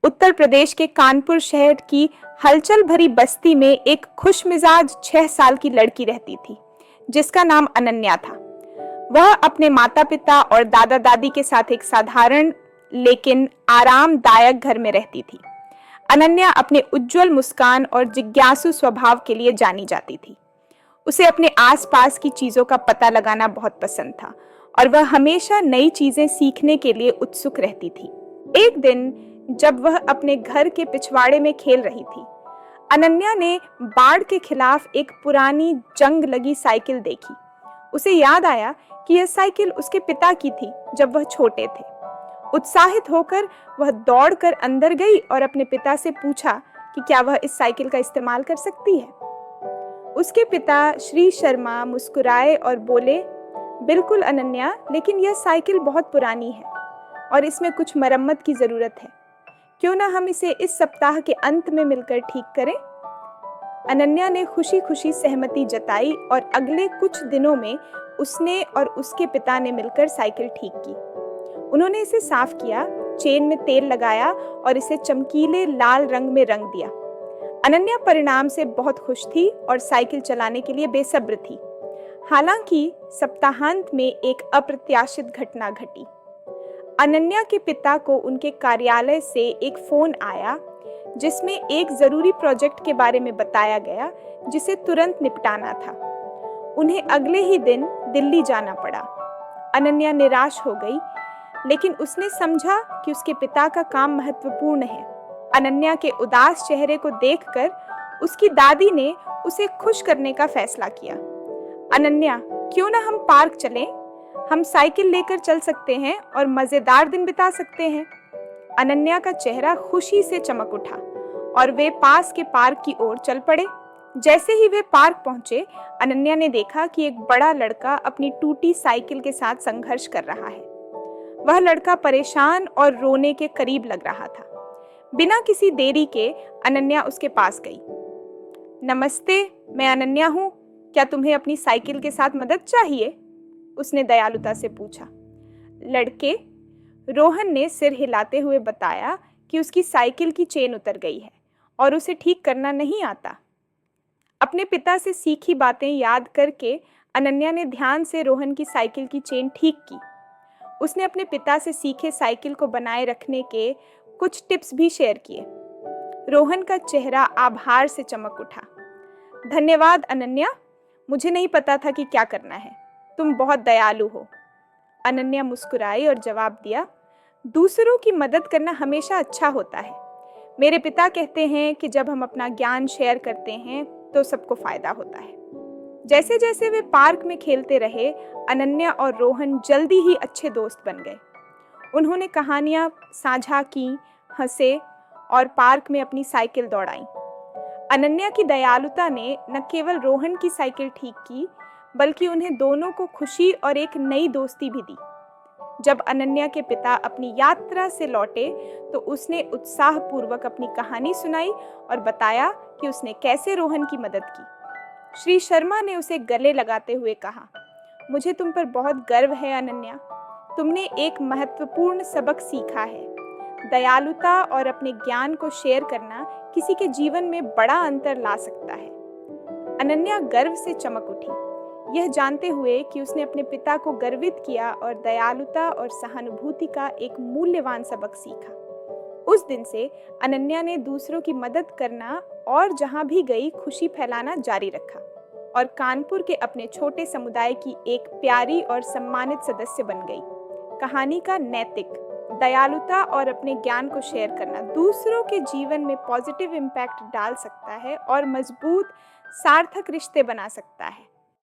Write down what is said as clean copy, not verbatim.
उत्तर प्रदेश के कानपुर शहर की हलचल भरी बस्ती में एक खुशमिजाज 6 साल की लड़की रहती थी जिसका नाम अनन्या था। वह अपने माता पिता और दादा दादी के साथ एक साधारण लेकिन आरामदायक घर में रहती थी। अनन्या अपने उज्जवल मुस्कान और जिज्ञासु स्वभाव के लिए जानी जाती थी। उसे अपने आसपास की चीजों का पता लगाना बहुत पसंद था और वह हमेशा नई चीजें सीखने के लिए उत्सुक रहती थी। एक दिन जब वह अपने घर के पिछवाड़े में खेल रही थी, अनन्या ने बाढ़ के खिलाफ एक पुरानी जंग लगी साइकिल देखी। उसे याद आया कि यह साइकिल उसके पिता की थी जब वह छोटे थे। उत्साहित होकर वह दौड़कर अंदर गई और अपने पिता से पूछा कि क्या वह इस साइकिल का इस्तेमाल कर सकती है। उसके पिता श्री शर्मा मुस्कुराए और बोले, बिल्कुल अनन्या, लेकिन यह साइकिल बहुत पुरानी है और इसमें कुछ मरम्मत की जरूरत है। क्यों ना हम इसे इस सप्ताह के अंत में मिलकर ठीक करें। अनन्या ने खुशी खुशी सहमति जताई और अगले कुछ दिनों में उसने और उसके पिता ने मिलकर साइकिल ठीक की। उन्होंने इसे साफ किया, चेन में तेल लगाया और इसे चमकीले लाल रंग में रंग दिया। अनन्या परिणाम से बहुत खुश थी और साइकिल चलाने के लिए बेसब्र थी। हालांकि सप्ताहांत में एक अप्रत्याशित घटना घटी। अनन्या के पिता को उनके कार्यालय से एक फोन आया जिसमें एक जरूरी प्रोजेक्ट के बारे में बताया गया जिसे तुरंत निपटाना था। उन्हें अगले ही दिन दिल्ली जाना पड़ा। अनन्या निराश हो गई, लेकिन उसने समझा कि उसके पिता का काम महत्वपूर्ण है। अनन्या के उदास चेहरे को देखकर उसकी दादी ने उसे खुश करने का फैसला किया। अनन्या, क्यों ना हम पार्क चलें? हम साइकिल लेकर चल सकते हैं और मजेदार दिन बिता सकते हैं। अनन्या का चेहरा खुशी से चमक उठा और वे पास के पार्क की ओर चल पड़े। जैसे ही वे पार्क पहुंचे, अनन्या ने देखा कि एक बड़ा लड़का अपनी टूटी साइकिल के साथ संघर्ष कर रहा है। वह लड़का परेशान और रोने के करीब लग रहा था। बिना किसी देरी के अनन्या उसके पास गई। नमस्ते, मैं अनन्या हूँ। क्या तुम्हें अपनी साइकिल के साथ मदद चाहिए? उसने दयालुता से पूछा। लड़के रोहन ने सिर हिलाते हुए बताया कि उसकी साइकिल की चेन उतर गई है और उसे ठीक करना नहीं आता। अपने पिता से सीखी बातें याद करके अनन्या ने ध्यान से रोहन की साइकिल की चेन ठीक की। उसने अपने पिता से सीखे साइकिल को बनाए रखने के कुछ टिप्स भी शेयर किए। रोहन का चेहरा आभार से चमक उठा। धन्यवाद अनन्या, मुझे नहीं पता था कि क्या करना है। तुम बहुत दयालु हो। अनन्या मुस्कुराई और जवाब दिया, दूसरों की मदद करना हमेशा अच्छा होता है। मेरे पिता कहते हैं कि जब हम अपना ज्ञान शेयर करते हैं तो सबको फायदा होता है। जैसे जैसे वे पार्क में खेलते रहे, अनन्या और रोहन जल्दी ही अच्छे दोस्त बन गए। उन्होंने कहानियां साझा की, हंसे और पार्क में अपनी साइकिल दौड़ाई। अनन्या की दयालुता ने न केवल रोहन की साइकिल ठीक की, बल्कि उन्हें दोनों को खुशी और एक नई दोस्ती भी दी। जब अनन्या के पिता अपनी यात्रा से लौटे तो उसने उत्साहपूर्वक अपनी कहानी सुनाई और बताया कि उसने कैसे रोहन की मदद की। श्री शर्मा ने उसे गले लगाते हुए कहा, मुझे तुम पर बहुत गर्व है अनन्या। तुमने एक महत्वपूर्ण सबक सीखा है। दयालुता और अपने ज्ञान को शेयर करना किसी के जीवन में बड़ा अंतर ला सकता है। अनन्या गर्व से चमक उठी, यह जानते हुए कि उसने अपने पिता को गर्वित किया और दयालुता और सहानुभूति का एक मूल्यवान सबक सीखा। उस दिन से अनन्या ने दूसरों की मदद करना और जहां भी गई खुशी फैलाना जारी रखा और कानपुर के अपने छोटे समुदाय की एक प्यारी और सम्मानित सदस्य बन गई। कहानी का नैतिक दयालुता और अपने ज्ञान को शेयर करना दूसरों के जीवन में पॉजिटिव इम्पैक्ट डाल सकता है और मजबूत सार्थक रिश्ते बना सकता है।